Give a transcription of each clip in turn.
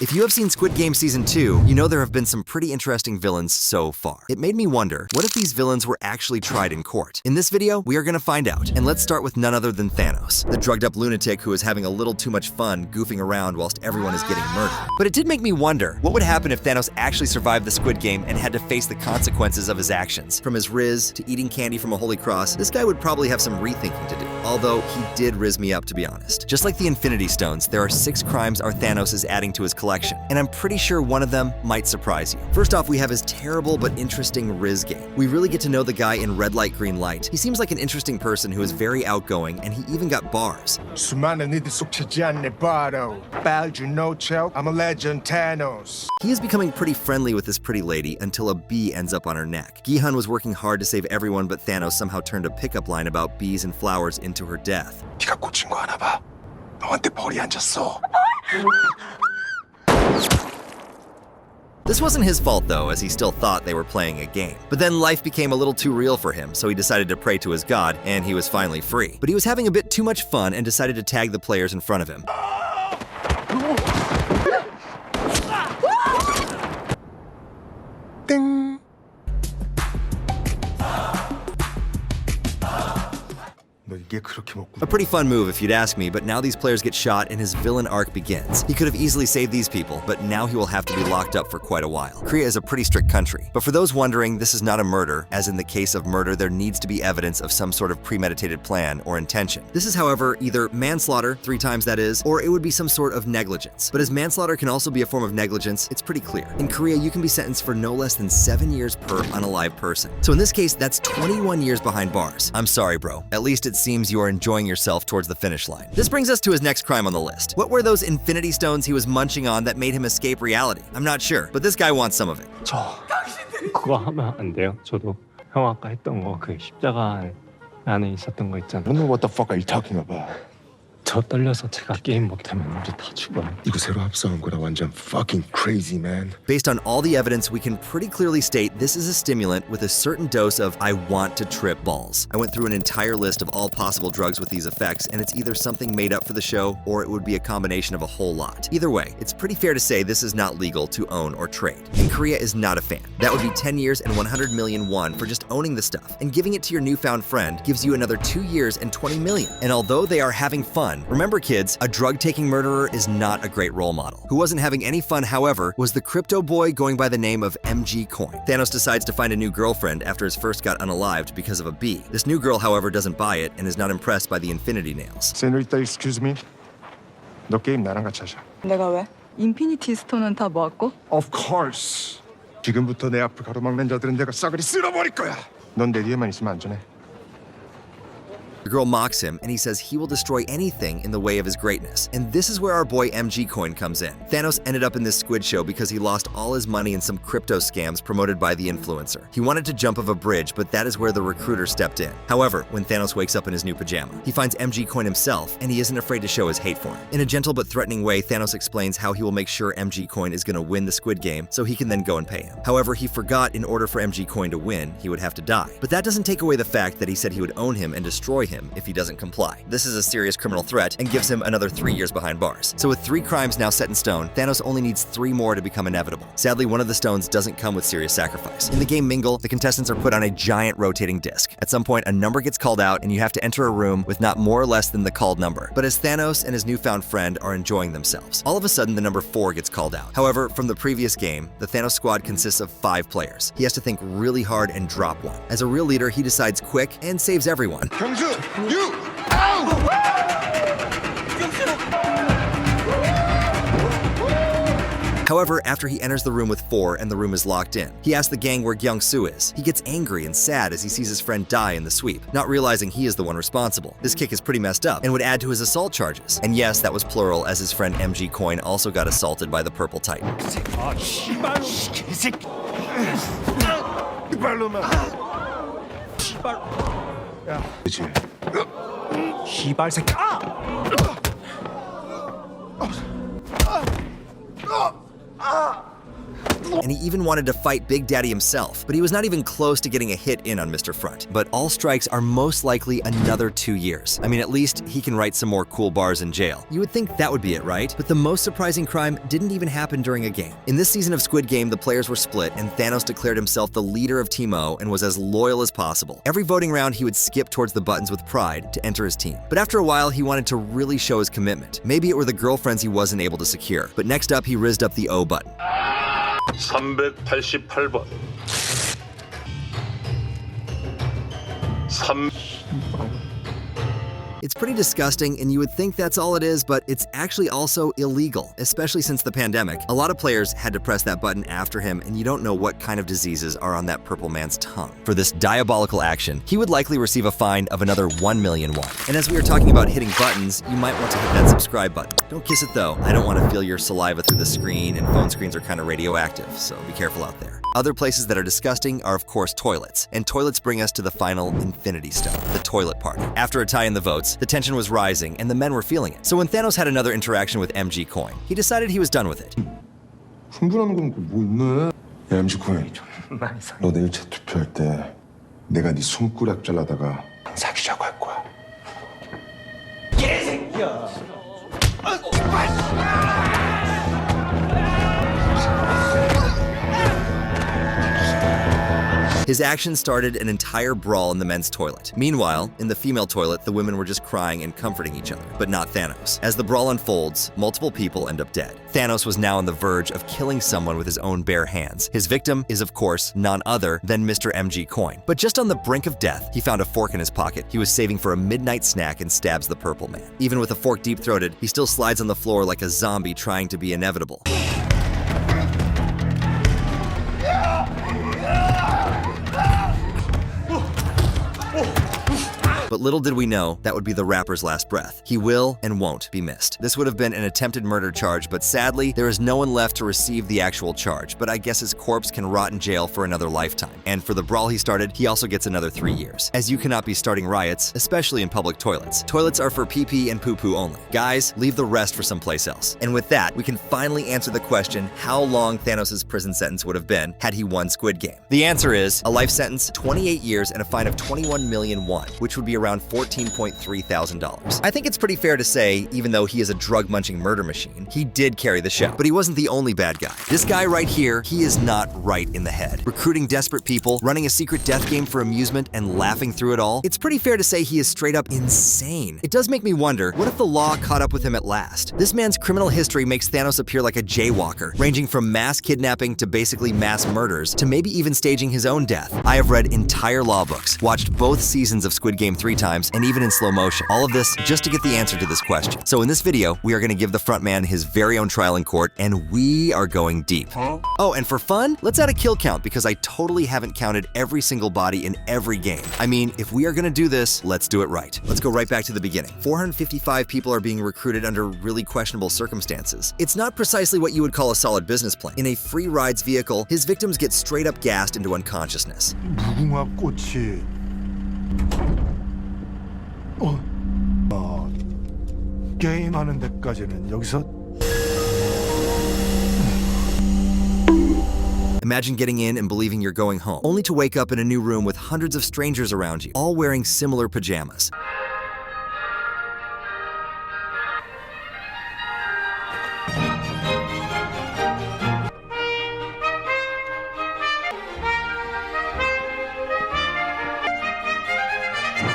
If you have seen Squid Game Season 2, you know there have been some pretty interesting villains so far. It made me wonder, what if these villains were actually tried in court? In this video, we are gonna find out, and let's start with none other than Thanos, the drugged-up lunatic who is having a little too much fun goofing around whilst everyone is getting murdered. But it did make me wonder, what would happen if Thanos actually survived the Squid Game and had to face the consequences of his actions? From his riz to eating candy from a holy cross, this guy would probably have some rethinking to do. Although, he did riz me up, to be honest. Just like the Infinity Stones, there are 6 crimes our Thanos is adding to his collection, and I'm pretty sure one of them might surprise you. First off, we have his terrible but interesting riz game. We really get to know the guy in red light, green light. He seems like an interesting person who is very outgoing, and he even got bars. 수많은 이들 속 차지 않네 바로. Bad you know, Chow. I'm a legend, Thanos. He is becoming pretty friendly with this pretty lady until a bee ends up on her neck. Gi-hun was working hard to save everyone, but Thanos somehow turned a pickup line about bees and flowers into her death. 네가 꽂힌 거 하나 봐. 너한테 벌이 앉았어. This wasn't his fault though, as he still thought they were playing a game. But then life became a little too real for him, so he decided to pray to his god, and he was finally free. But he was having a bit too much fun and decided to tag the players in front of him. 띵. 너 이게 그렇게 먹고. A pretty fun move if you'd ask me, but now these players get shot and his villain arc begins. He could have easily saved these people, but now he will have to be locked up for quite a while. Korea is a pretty strict country, but for those wondering, this is not a murder, as in the case of murder there needs to be evidence of some sort of premeditated plan or intention. This is, however, either manslaughter, 3 times that is, or it would be some sort of negligence. But as manslaughter can also be a form of negligence, it's pretty clear. In Korea, you can be sentenced for no less than 7 years per unalive person. So in this case, that's 21 years behind bars. I'm sorry, bro. At least it seems you are enjoying yourself towards the finish line. This brings us to his next crime on the list. What were those Infinity Stones he was munching on that made him escape reality? I'm not sure, but this guy wants some of it. 저 그거 하면 안 돼요? 저도 형 아까 했던 거 그 십자가 안에 있었던 거 있잖아요. I don't know what the fuck are you talking about. 저 떨려서 제가 게임 못하면 우리 다 죽어요. 이거 새로 합성한 거라 완전 fucking crazy, man. Based on all the evidence, we can pretty clearly state this is a stimulant with a certain dose of I want to trip balls. I went through an entire list of all possible drugs with these effects, and it's either something made up for the show, or it would be a combination of a whole lot. Either way, it's pretty fair to say this is not legal to own or trade. And Korea is not a fan. That would be 10 years and 100 million won for just owning the stuff, and giving it to your newfound friend gives you another 2 years and 20 million. And although they are having fun, remember kids, a drug-taking murderer is not a great role model. Who wasn't having any fun, however, was the crypto boy going by the name of MG Coin. Thanos decides to find a new girlfriend after his first got unalived because of a bee. This new girl, however, doesn't buy it and is not impressed by the infinity nails. Senorita, excuse me. 너 게임 나랑 같이 하자. 내가 왜? 인피니티 스톤은 다 모았고? Of course. 지금부터 내 앞을 가로막는 자들은 내가 싸그리 쓸어버릴 거야. 넌 내 뒤에만 있으면 안전해. The girl mocks him, and he says he will destroy anything in the way of his greatness. And this is where our boy MG Coin comes in. Thanos ended up in this Squid show because he lost all his money in some crypto scams promoted by the influencer. He wanted to jump off a bridge, but that is where the recruiter stepped in. However, when Thanos wakes up in his new pajama, he finds MG Coin himself, and he isn't afraid to show his hate for him. In a gentle but threatening way, Thanos explains how he will make sure MG Coin is going to win the Squid Game so he can then go and pay him. However, he forgot in order for MG Coin to win, he would have to die. But that doesn't take away the fact that he said he would own him and destroy him if he doesn't comply. This is a serious criminal threat and gives him another 3 years behind bars. So with 3 crimes now set in stone, Thanos only needs 3 more to become inevitable. Sadly, one of the stones doesn't come with serious sacrifice. In the game Mingle, the contestants are put on a giant rotating disc. At some point, a number gets called out and you have to enter a room with not more or less than the called number. But as Thanos and his newfound friend are enjoying themselves, all of a sudden the number 4 gets called out. However, from the previous game, the Thanos squad consists of 5 players. He has to think really hard and drop one. As a real leader, he decides quick and saves everyone. 경수, you! Ow! However, after he enters the room with 4 and the room is locked in, he asks the gang where Dooku-Su is. He gets angry and sad as he sees his friend die in the sweep, not realizing he is the one responsible. This kick is pretty messed up and would add to his assault charges. And yes, that was plural, as his friend MG Coin also got assaulted by the Purple Titan. 그치? 시발 새끼. And and he even wanted to fight Big Daddy himself, but he was not even close to getting a hit in on Mr. Front. But all strikes are most likely another 2 years. I mean, at least he can write some more cool bars in jail. You would think that would be it, right? But the most surprising crime didn't even happen during a game. In this season of Squid Game, the players were split, and Thanos declared himself the leader of Team O and was as loyal as possible. Every voting round, he would skip towards the buttons with pride to enter his team. But after a while, he wanted to really show his commitment. Maybe it were the girlfriends he wasn't able to secure. But next up, he rizzed up the O button. 388번. It's pretty disgusting, and you would think that's all it is, but it's actually also illegal, especially since the pandemic. A lot of players had to press that button after him, and you don't know what kind of diseases are on that purple man's tongue. For this diabolical action, he would likely receive a fine of another 1 million won. And as we are talking about hitting buttons, you might want to hit that subscribe button. Don't kiss it though. I don't want to feel your saliva through the screen, and phone screens are kind of radioactive, so be careful out there. Other places that are disgusting are of course toilets, and toilets bring us to the final infinity stone, the toilet party. After a tie in the votes, the tension was rising and the men were feeling it. So when Thanos had another interaction with MG Coin, he decided he was done with it. 흥분하는 건 뭐 있네. 야, MG 코인. 너 내일 재투표할 때 내가 네 손가락 잘라다가 사귀자고 할 거야. His actions started an entire brawl in the men's toilet. Meanwhile, in the female toilet, the women were just crying and comforting each other, but not Thanos. As the brawl unfolds, multiple people end up dead. Thanos was now on the verge of killing someone with his own bare hands. His victim is, of course, none other than Mr. MG Coin. But just on the brink of death, he found a fork in his pocket. He was saving for a midnight snack and stabs the purple man. Even with a fork deep-throated, he still slides on the floor like a zombie trying to be inevitable. But little did we know that would be the rapper's last breath. He will and won't be missed. This would have been an attempted murder charge, but sadly, there is no one left to receive the actual charge. But I guess his corpse can rot in jail for another lifetime. And for the brawl he started, he also gets another 3 years. As you cannot be starting riots, especially in public toilets. Toilets are for pee-pee and poo-poo only. Guys, leave the rest for someplace else. And with that, we can finally answer the question how long Thanos' prison sentence would have been had he won Squid Game. The answer is a life sentence, 28 years, and a fine of 21 million won, which would be around $14.3 thousand. I think it's pretty fair to say, even though he is a drug-munching murder machine, he did carry the show. But he wasn't the only bad guy. This guy right here, he is not right in the head. Recruiting desperate people, running a secret death game for amusement, and laughing through it all. It's pretty fair to say he is straight up insane. It does make me wonder, what if the law caught up with him at last? This man's criminal history makes Thanos appear like a jaywalker, ranging from mass kidnapping to basically mass murders, to maybe even staging his own death. I have read entire law books, watched both seasons of Squid Game 3 times, and even in slow motion. All of this just to get the answer to this question. So in this video, we are going to give the frontman his very own trial in court, and we are going deep. Oh, and for fun, let's add a kill count because I totally haven't counted every single body in every game. I mean, if we are going to do this, let's do it right. Let's go right back to the beginning. 455 people are being recruited under really questionable circumstances. It's not precisely what you would call a solid business plan. In a free rides vehicle, his victims get straight up gassed into unconsciousness. 무궁화 꽃이 게임하는 데까지는 여기서 Imagine getting in and believing you're going home, only to wake up in a new room with hundreds of strangers around you, all wearing similar pajamas.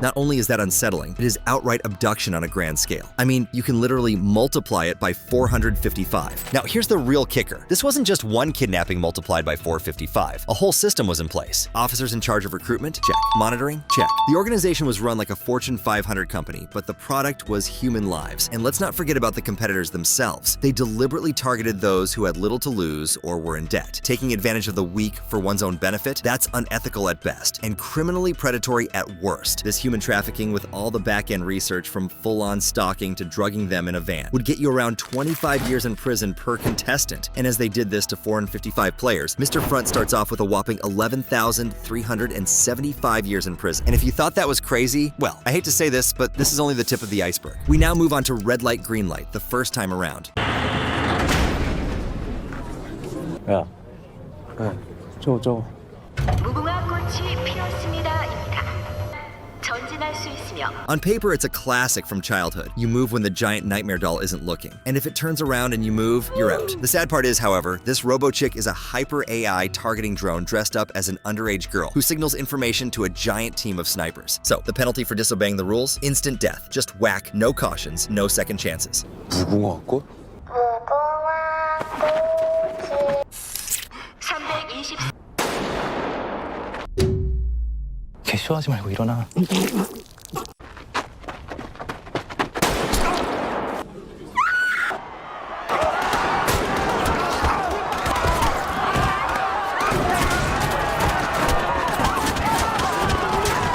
Not only is that unsettling, it is outright abduction on a grand scale. I mean, you can literally multiply it by 455. Now, here's the real kicker. This wasn't just one kidnapping multiplied by 455. A whole system was in place. Officers in charge of recruitment? Check. Monitoring? Check. The organization was run like a Fortune 500 company, but the product was human lives. And let's not forget about the competitors themselves. They deliberately targeted those who had little to lose or were in debt. Taking advantage of the weak for one's own benefit? That's unethical at best, and criminally predatory at worst. This human trafficking, with all the back-end research from full-on stalking to drugging them in a van, would get you around 25 years in prison per contestant. And as they did this to 455 players, Mr. Front starts off with a whopping 11,375 years in prison. And if you thought that was crazy, well, I hate to say this, but this is only the tip of the iceberg. We now move on to red light, green light, the first time around. 야, 저거. 무궁화 꽃이 피었습니다입니다. 전진할 수 있으며 On paper, it's a classic from childhood. You move when the giant nightmare doll isn't looking. And if it turns around and you move, you're out. The sad part is, however, this robo-chick is a hyper-AI targeting drone dressed up as an underage girl who signals information to a giant team of snipers. So, the penalty for disobeying the rules? Instant death. Just whack, no cautions, no second chances. 무궁화 꽃? 320 개쇼하지 말고 일어나.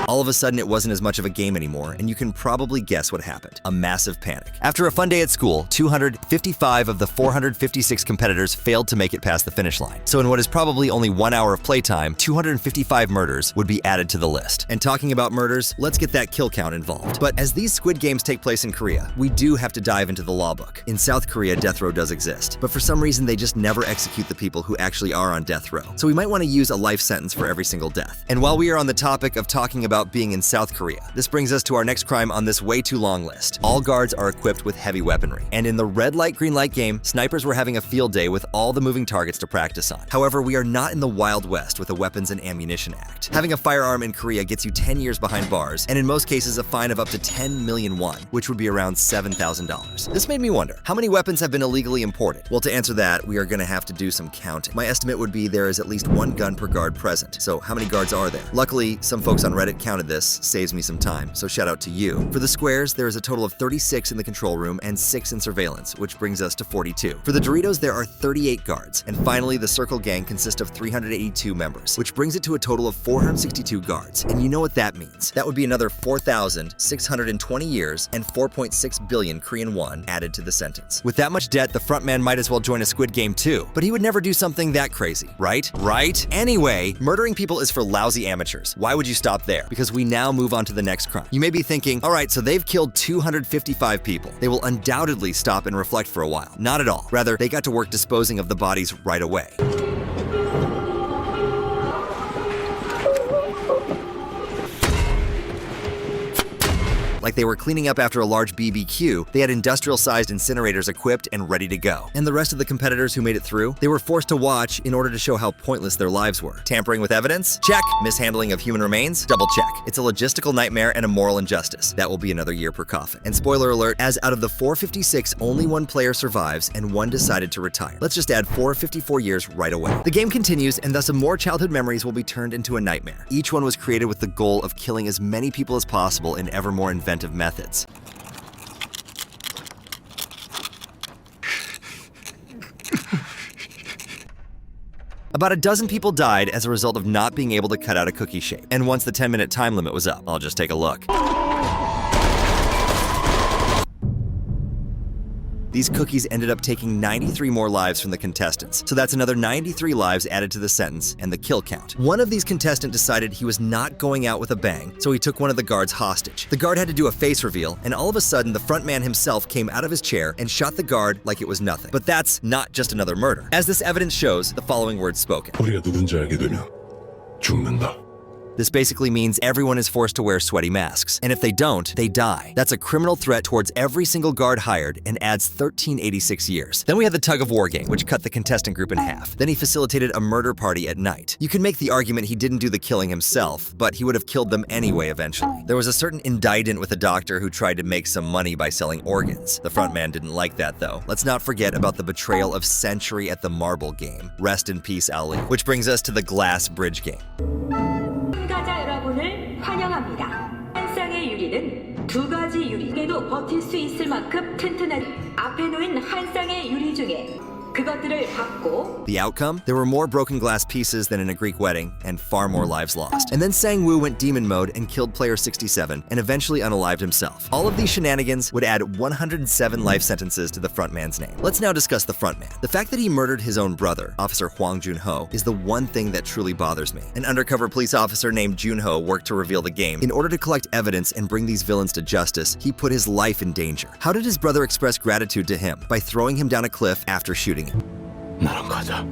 All of a sudden, it wasn't as much of a game anymore, and you can probably guess what happened. A massive panic. After a fun day at school, 255 of the 456 competitors failed to make it past the finish line. So in what is probably only 1 hour of playtime, 255 murders would be added to the list. And talking about murders, let's get that kill count involved. But as these Squid Games take place in Korea, we do have to dive into the law book. In South Korea, death row does exist, but for some reason they just never execute the people who actually are on death row. So we might want to use a life sentence for every single death. And while we are on the topic of talking about being in South Korea, this brings us to our next crime on this way too long list. All guards are equipped with heavy weaponry. And in the red light, green light game, snipers were having a field day with all the moving targets to practice on. However, we are not in the Wild West with a Weapons and Ammunition Act. Having a firearm in Korea gets you 10 years behind bars, and in most cases a fine of up to 10 million won, which would be around $7,000. This made me wonder, how many weapons have been illegally imported? Well, to answer that, we are gonna have to do some counting. My estimate would be there is at least one gun per guard present. So how many guards are there? Luckily, some folks on Reddit counted this, saves me some time, so shout out to you. For the squares, there is a total of 36 in the control room and 6 in surveillance, which brings us to 42. For the Doritos, there are 38 guards. And finally, the Circle Gang consists of 382 members, which brings it to a total of 462 guards. And you know what that means. That would be another 4,620 years and 4.6 billion Korean won added to the sentence. With that much debt, the frontman might as well join a Squid Game too. But he would never do something that crazy, right? Right? Anyway, murdering people is for lousy amateurs. Why would you stop there? Because we now move on to the next crime. You may be thinking, all right, so they've killed 255 people. They will undoubtedly stop and reflect for a while. Not at all. Rather, they got to work disposing of the bodies right away. Like they were cleaning up after a large BBQ, they had industrial-sized incinerators equipped and ready to go. And the rest of the competitors who made it through, they were forced to watch in order to show how pointless their lives were. Tampering with evidence? Check. Mishandling of human remains? Double check. It's a logistical nightmare and a moral injustice. That will be another year per coffin. And spoiler alert, as out of the 456, only one player survives and one decided to retire. Let's just add 454 years right away. The game continues, and thus more childhood memories will be turned into a nightmare. Each one was created with the goal of killing as many people as possible in ever more inventive methods. About a dozen people died as a result of not being able to cut out a cookie shape. And once the 10-minute time limit was up, I'll just take a look. These cookies ended up taking 93 more lives from the contestants. So that's another 93 lives added to the sentence and the kill count. One of these contestants decided he was not going out with a bang, so he took one of the guards hostage. The guard had to do a face reveal, and all of a sudden the front man himself came out of his chair and shot the guard like it was nothing. But that's not just another murder. As this evidence shows, the following words spoken. 우리가 누군지 알게 되면 죽는다. This basically means everyone is forced to wear sweaty masks. And if they don't, they die. That's a criminal threat towards every single guard hired and adds 1386 years. Then we had the tug of war game, which cut the contestant group in half. Then he facilitated a murder party at night. You can make the argument he didn't do the killing himself, but he would have killed them anyway eventually. There was a certain indictment with a doctor who tried to make some money by selling organs. The front man didn't like that though. Let's not forget about the betrayal of Century at the marble game. Rest in peace, Ali. Which brings us to the glass bridge game. 참가자 여러분을 환영합니다. 한 쌍의 유리는 두 가지 유리에도 버틸 수 있을 만큼 튼튼한 앞에 놓인 한 쌍의 유리 중에 그것들을 받고. The outcome? There were more broken glass pieces than in a Greek wedding, and far more lives lost. And then Sang-woo went demon mode and killed player 67, and eventually unalived himself. All of these shenanigans would add 107 life sentences to the frontman's name. Let's now discuss the frontman. The fact that he murdered his own brother, Officer Hwang Jun-ho, is the one thing that truly bothers me. An undercover police officer named Jun-ho worked to reveal the game. In order to collect evidence and bring these villains to justice, he put his life in danger. How did his brother express gratitude to him? By throwing him down a cliff after shooting him. 나랑 가자.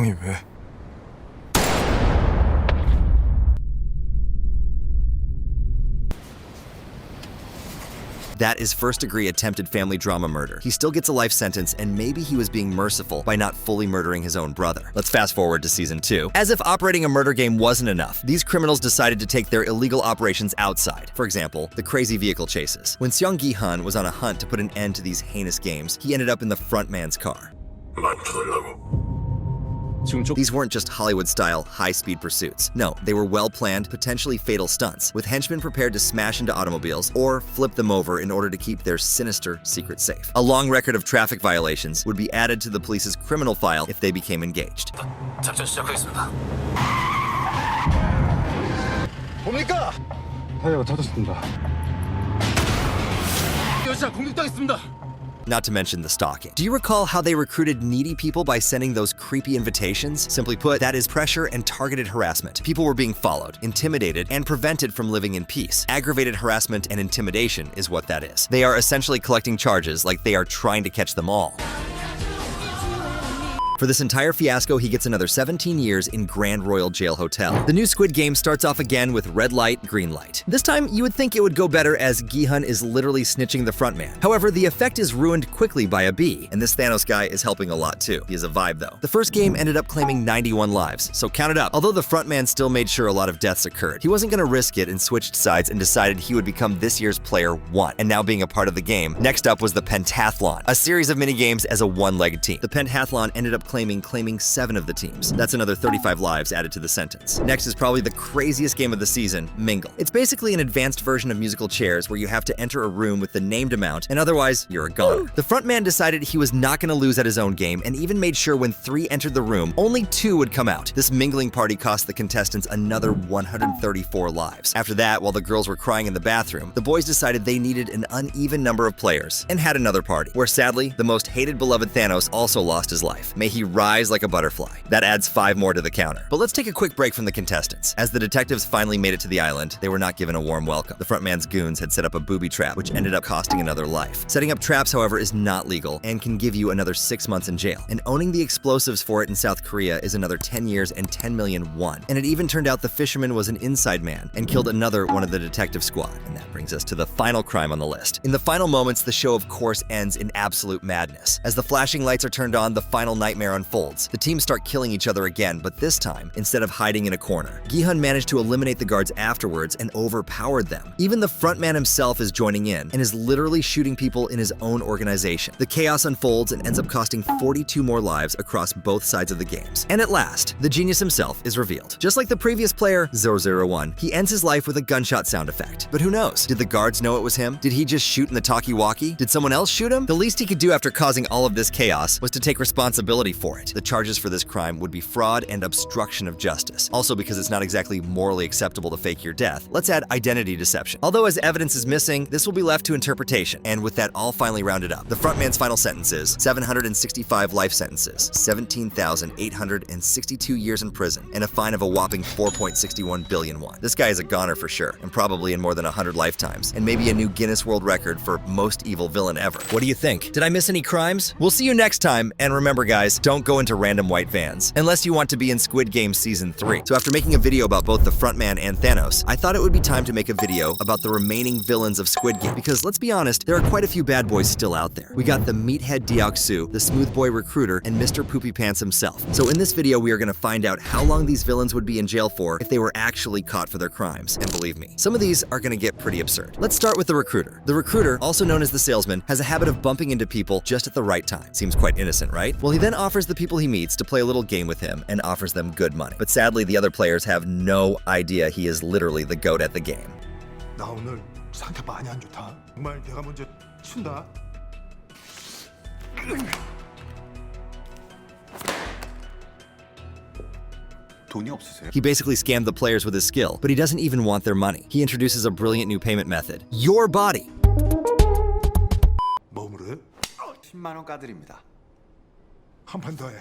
형이 왜? That is first-degree attempted family drama murder. He still gets a life sentence, and maybe he was being merciful by not fully murdering his own brother. Let's fast forward to season 2. As if operating a murder game wasn't enough, these criminals decided to take their illegal operations outside. For example, the crazy vehicle chases. When Seong Gi-hun was on a hunt to put an end to these heinous games, he ended up in the Frontman's car. These weren't just Hollywood-style, high-speed pursuits. No, they were well-planned, potentially fatal stunts, with henchmen prepared to smash into automobiles or flip them over in order to keep their sinister secret safe. A long record of traffic violations would be added to the police's criminal file if they became engaged. 뭡니까? 타이어가 터졌습니다. 여자 공격당했습니다. Not to mention the stalking. Do you recall how they recruited needy people by sending those creepy invitations? Simply put, that is pressure and targeted harassment. People were being followed, intimidated, and prevented from living in peace. Aggravated harassment and intimidation is what that is. They are essentially collecting charges like they are trying to catch them all. For this entire fiasco, he gets another 17 years in Grand Royal Jail Hotel. The new Squid Game starts off again with red light, green light. This time, you would think it would go better as Gi-hun is literally snitching the frontman. However, the effect is ruined quickly by a bee, and this Thanos guy is helping a lot too. He is a vibe though. The first game ended up claiming 91 lives, so count it up. Although the frontman still made sure a lot of deaths occurred, he wasn't gonna risk it and switched sides and decided he would become this year's player 1. And now being a part of the game, next up was the Pentathlon, a series of mini-games as a one-legged team. The Pentathlon ended up claiming 7 of the teams. That's another 35 lives added to the sentence. Next is probably the craziest game of the season, Mingle. It's basically an advanced version of musical chairs where you have to enter a room with the named amount, and otherwise, you're a goner. The frontman decided he was not gonna lose at his own game, and even made sure when 3 entered the room, only 2 would come out. This mingling party cost the contestants another 134 lives. After that, while the girls were crying in the bathroom, the boys decided they needed an uneven number of players, and had another party, where sadly, the most hated beloved Thanos also lost his life. May he rise like a butterfly. That adds 5 more to the counter. But let's take a quick break from the contestants. As the detectives finally made it to the island, they were not given a warm welcome. The frontman's goons had set up a booby trap, which ended up costing another life. Setting up traps, however, is not legal and can give you another 6 months in jail. And owning the explosives for it in South Korea is another 10 years and 10 million won. And it even turned out the fisherman was an inside man and killed another one of the detective squad. And that brings us to the final crime on the list. In the final moments, the show of course ends in absolute madness. As the flashing lights are turned on, the final nightmare unfolds. The teams start killing each other again, but this time, instead of hiding in a corner. Gi-hun managed to eliminate the guards afterwards and overpowered them. Even the frontman himself is joining in and is literally shooting people in his own organization. The chaos unfolds and ends up costing 42 more lives across both sides of the games. And at last, the genius himself is revealed. Just like the previous player, 001, he ends his life with a gunshot sound effect. But who knows? Did the guards know it was him? Did he just shoot in the talkie-walkie? Did someone else shoot him? The least he could do after causing all of this chaos was to take responsibility for it. The charges for this crime would be fraud and obstruction of justice. Also, because it's not exactly morally acceptable to fake your death, let's add identity deception. Although as evidence is missing, this will be left to interpretation. And with that all finally rounded up, the frontman's final sentence is 765 life sentences, 17,862 years in prison, and a fine of a whopping 4.61 billion won. This guy is a goner for sure, and probably in more than 100 lifetimes, and maybe a new Guinness World Record for most evil villain ever. What do you think? Did I miss any crimes? We'll see you next time, and remember guys, don't go into random white vans, unless you want to be in Squid Game Season 3. So after making a video about both the frontman and Thanos, I thought it would be time to make a video about the remaining villains of Squid Game, because let's be honest, there are quite a few bad boys still out there. We got the Meathead Deok-Su, the smoothboy recruiter, and Mr. Poopypants himself. So in this video, we are going to find out how long these villains would be in jail for if they were actually caught for their crimes. And believe me, some of these are going to get pretty absurd. Let's start with the recruiter. The recruiter, also known as the salesman, has a habit of bumping into people just at the right time. Seems quite innocent, right? Well, he then offers the people he meets to play a little game with him and offers them good money. But sadly, the other players have no idea he is literally the GOAT at the game. 나 오늘 상태 많이 안 좋다. 정말 내가 먼저 춘다. 돈이 없으세요? He basically scammed the players with his skill, but he doesn't even want their money. He introduces a brilliant new payment method. Your body! 몸으로 10만 원 까드립니다. 한 판 더 해.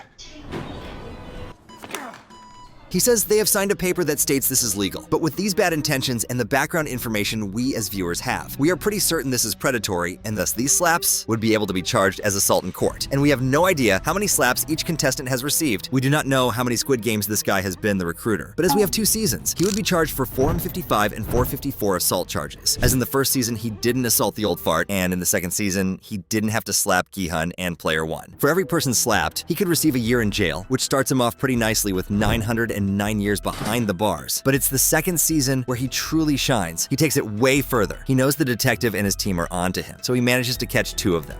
He says they have signed a paper that states this is legal, but with these bad intentions and the background information we as viewers have, we are pretty certain this is predatory, and thus these slaps would be able to be charged as assault in court. And we have no idea how many slaps each contestant has received. We do not know how many Squid Games this guy has been the recruiter, but as we have 2 seasons, he would be charged for 455 and 454 assault charges. As in the first season, he didn't assault the old fart, and in the second season, he didn't have to slap Gi-hun and Player 1. For every person slapped, he could receive a year in jail, which starts him off pretty nicely with 909 years behind the bars. But it's the second season where he truly shines. He takes it way further. He knows the detective and his team are onto him, so he manages to catch 2 of them.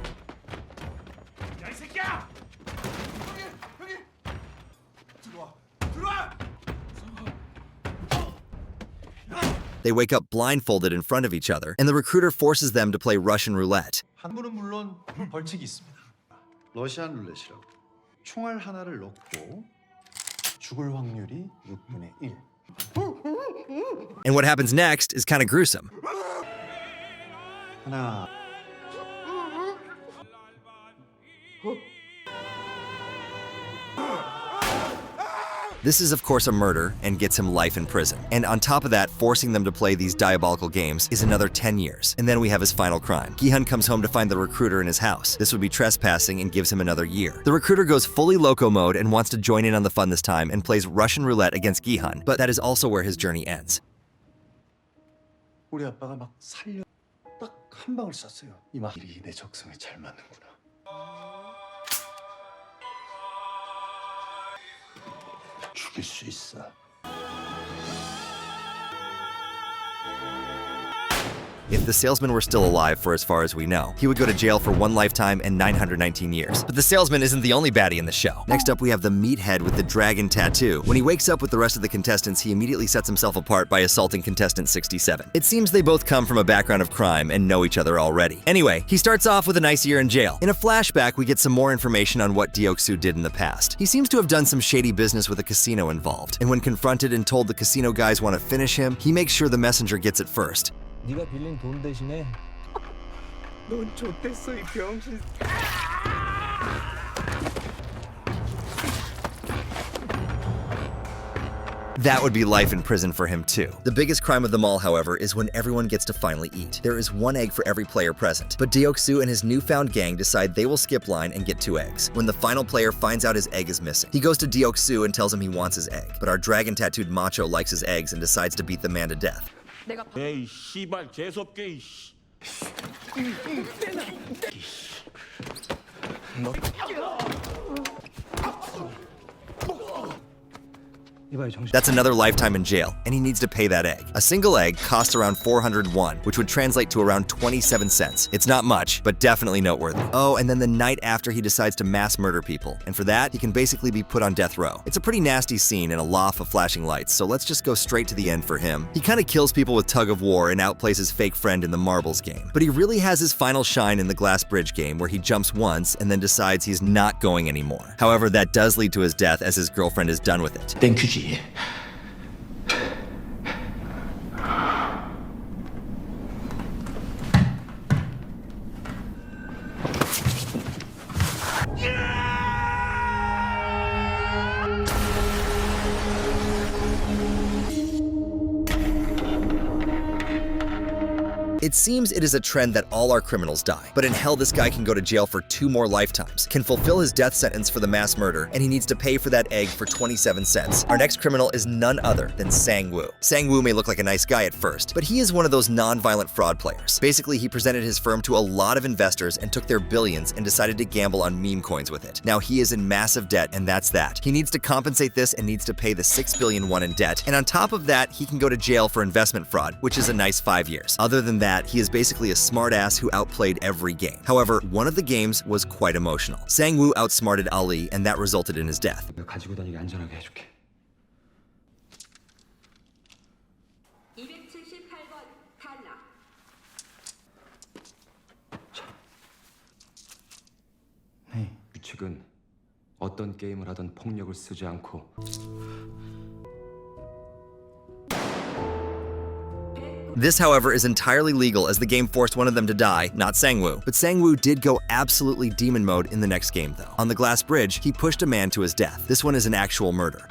They wake up blindfolded in front of each other, and the recruiter forces them to play Russian roulette. 한 분은 물론 벌칙이 있습니다. 러시안 룰렛이라고. 총알 하나를 넣고 죽을 확률이 6분의 1. And what happens next is kind of gruesome. 하나. This is of course a murder and gets him life in prison. And on top of that, forcing them to play these diabolical games is another 10 years. And then we have his final crime. Gi-hun comes home to find the recruiter in his house. This would be trespassing and gives him another year. The recruiter goes fully loco mode and wants to join in on the fun this time and plays Russian roulette against Gi-hun, but that is also where his journey ends. 우리 아빠가 막 살려 딱 한 방울 쐈어요. 이마 일이 내 적성에 잘 맞는구나. 죽일 수 있어. If the salesman were still alive for as far as we know, he would go to jail for 1 lifetime and 919 years. But the salesman isn't the only baddie in the show. Next up, we have the meathead with the dragon tattoo. When he wakes up with the rest of the contestants, he immediately sets himself apart by assaulting contestant 67. It seems they both come from a background of crime and know each other already. Anyway, he starts off with a nice year in jail. In a flashback, we get some more information on what Deok-Su did in the past. He seems to have done some shady business with a casino involved. And when confronted and told the casino guys want to finish him, he makes sure the messenger gets it first. 네가 빌린 돈 대신에 넌 좆됐어 이 병신. That would be life in prison for him too. The biggest crime of them all, however, is when everyone gets to finally eat. There is 1 egg for every player present, but Deok-Su and his newfound gang decide they will skip line and get 2 eggs. When the final player finds out his egg is missing, he goes to Deok-Su and tells him he wants his egg. But our dragon-tattooed macho likes his eggs and decides to beat the man to death. 에이 씨발 재수없게 이씨. That's another lifetime in jail, and he needs to pay that egg. A single egg costs around 401, which would translate to around 27 cents. It's not much, but definitely noteworthy. Oh, and then the night after he decides to mass murder people, and for that, he can basically be put on death row. It's a pretty nasty scene in a loft of flashing lights, so let's just go straight to the end for him. He kind of kills people with tug of war and outplays his fake friend in the marbles game. But he really has his final shine in the glass bridge game, where he jumps once and then decides he's not going anymore. However, that does lead to his death as his girlfriend is done with it. 땡큐지. It seems it is a trend that all our criminals die, but in hell this guy can go to jail for 2 more lifetimes, can fulfill his death sentence for the mass murder, and he needs to pay for that egg for 27 cents. Our next criminal is none other than Sang-woo. Sang-woo may look like a nice guy at first, but he is one of those non-violent fraud players. Basically, he presented his firm to a lot of investors and took their billions and decided to gamble on meme coins with it. Now he is in massive debt, and that's that. He needs to compensate this and needs to pay the 6 billion won in debt, and on top of that, he can go to jail for investment fraud, which is a nice 5 years. Other than that, he is basically a smartass who outplayed every game. However, one of the games was quite emotional. Sang-woo outsmarted Ali, and that resulted in his death. 가지고 다니게 안전하게 해줄게. 278번 탈락. 네, 규칙은 어떤 게임을 하든 폭력을 쓰지 않고 This, however, is entirely legal as the game forced one of them to die, not Sang-woo. But Sang-woo did go absolutely demon mode in the next game, though. On the glass bridge, he pushed a man to his death. This one is an actual murder.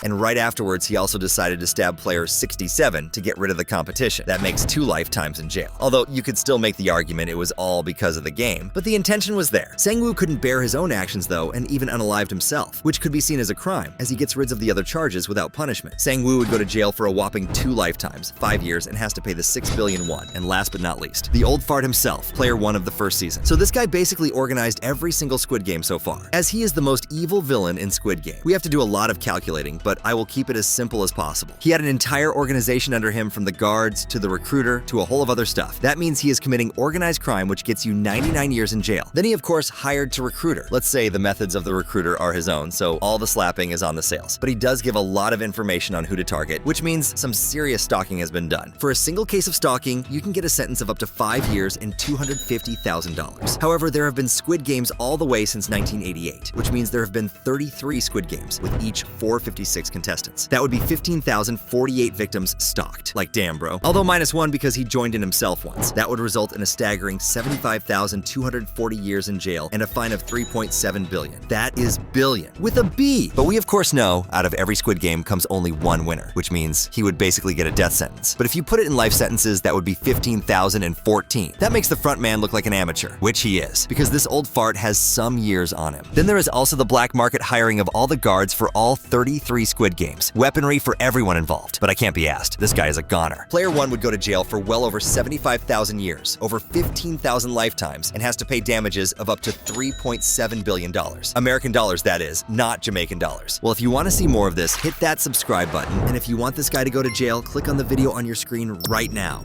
And right afterwards, he also decided to stab player 67 to get rid of the competition. That makes 2 lifetimes in jail. Although you could still make the argument it was all because of the game, but the intention was there. Sang-woo couldn't bear his own actions though, and even unalived himself, which could be seen as a crime, as he gets rid of the other charges without punishment. Sang-woo would go to jail for a whopping 2 lifetimes, 5 years, and has to pay the 6 billion won. And last but not least, the old fart himself, player 1 of the first season. So this guy basically organized every single Squid Game so far. As he is the most evil villain in Squid Game, we have to do a lot of calculating, but I will keep it as simple as possible. He had an entire organization under him, from the guards to the recruiter to a whole of other stuff. That means he is committing organized crime, which gets you 99 years in jail. Then he of course hired to recruiter. Let's say the methods of the recruiter are his own, so all the slapping is on the sales. But he does give a lot of information on who to target, which means some serious stalking has been done. For a single case of stalking, you can get a sentence of up to 5 years and $250,000. However, there have been Squid Games all the way since 1988, which means there have been 33 Squid Games, with each 456 contestants. That would be 15,048 victims stalked. Like, damn, bro. Although -1 because he joined in himself once. That would result in a staggering 75,240 years in jail and a fine of 3.7 billion. That is billion, with a B. But we of course know, out of every Squid Game comes only one winner, which means he would basically get a death sentence. But if you put it in life sentences, that would be 15,014. That makes the Frontman look like an amateur, which he is, because this old fart has some years on him. Then there is also the black market hiring of all the guards for all 33 Squid Games. Weaponry for everyone involved. But I can't be asked. This guy is a goner. Player 1 would go to jail for well over 75,000 years, over 15,000 lifetimes, and has to pay damages of up to $3.7 billion. American dollars, that is, not Jamaican dollars. Well, if you want to see more of this, hit that subscribe button, and if you want this guy to go to jail, click on the video on your screen right now.